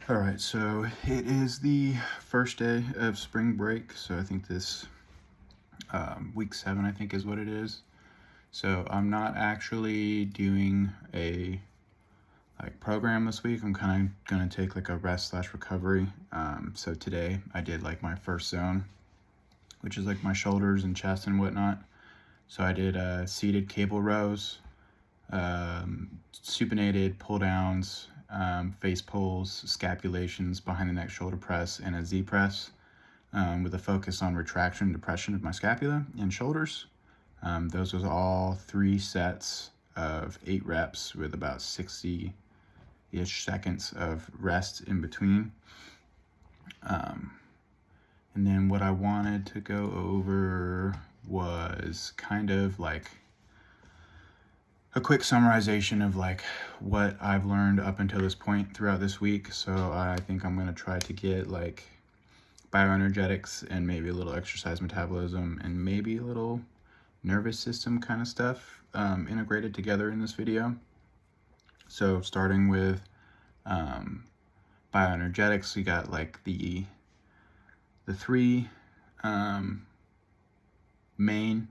All right, so it is the first day of spring break. So I think this week 7, I think, is what it is. So I'm not actually doing a program this week. I'm kind of gonna take like a rest slash recovery. So today I did like my first zone, which is like my shoulders and chest and whatnot. So I did seated cable rows, supinated pull downs, face pulls, scapulations, behind the neck shoulder press, and a Z press, with a focus on retraction and depression of my scapula and shoulders. Those was all 3 sets of 8 reps with about 60-ish seconds of rest in between. And then what I wanted to go over was kind of like a quick summarization of like what I've learned up until this point throughout this week. So I think I'm going to try to get like bioenergetics and maybe a little exercise metabolism and maybe a little nervous system kind of stuff integrated together in this video. So starting with bioenergetics, we got like the 3 main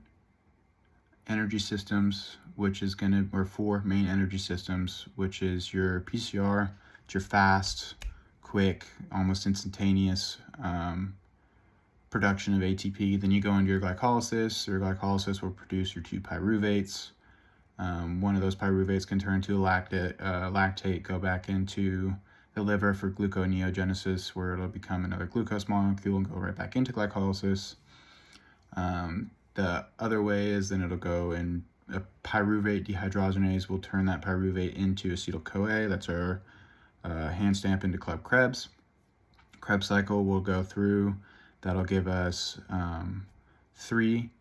energy systems, which is or 4 main energy systems, which is your PCR, it's your fast, quick, almost instantaneous production of ATP. Then you go into your glycolysis. Your glycolysis will produce your 2 pyruvates. One of those pyruvates can turn into a lactate, go back into the liver for gluconeogenesis, where it'll become another glucose molecule and go right back into glycolysis. The other way is then it'll go and a pyruvate dehydrogenase will turn that pyruvate into acetyl-CoA. That's our hand stamp into Club Krebs. Krebs cycle will go through. That'll give us 3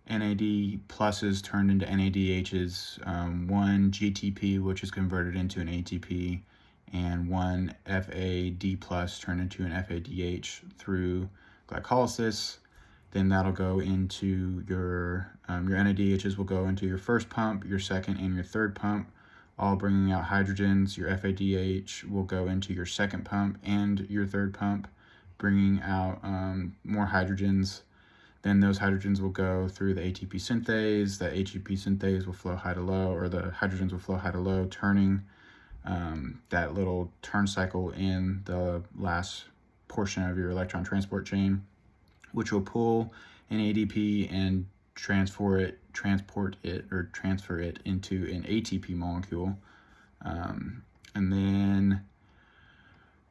NAD pluses turned into NADHs, 1 GTP, which is converted into an ATP, and 1 FAD plus turned into an FADH through glycolysis. Then that'll go into your NADHs will go into your first pump, your second, and your third pump, all bringing out hydrogens. Your FADH will go into your second pump and your third pump, bringing out more hydrogens. Then those hydrogens will go through the ATP synthase. The ATP synthase will flow high to low, or the hydrogens will flow high to low, turning that little turn cycle in the last portion of your electron transport chain, which will pull an ADP and transfer it into an ATP molecule. And then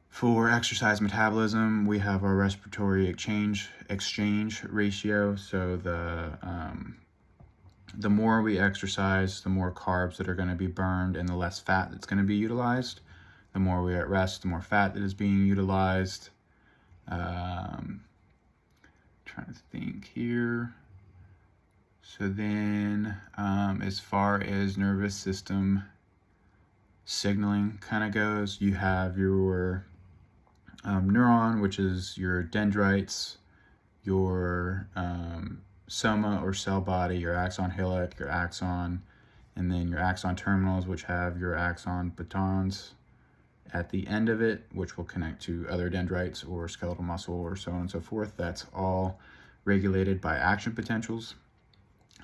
for exercise metabolism, we have our respiratory exchange ratio. So the more we exercise, the more carbs that are going to be burned and the less fat that's going to be utilized. The more we're at rest, the more fat that is being utilized. Trying to think here. So then as far as nervous system signaling kind of goes, you have your neuron, which is your dendrites, your soma or cell body, your axon hillock, your axon, and then your axon terminals, which have your axon batons at the end of it, which will connect to other dendrites or skeletal muscle or so on and so forth. That's all regulated by action potentials.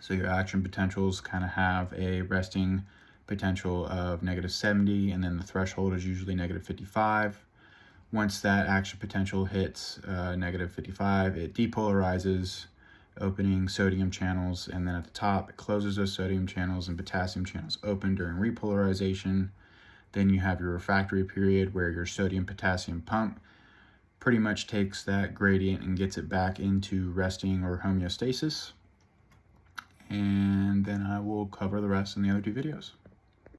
So your action potentials kind of have a resting potential of -70, and then the threshold is usually -55. Once that action potential hits -55, it depolarizes, opening sodium channels, and then at the top it closes those sodium channels and potassium channels open during repolarization. Then you have your refractory period, where your sodium-potassium pump pretty much takes that gradient and gets it back into resting or homeostasis. And then I will cover the rest in the other 2 videos.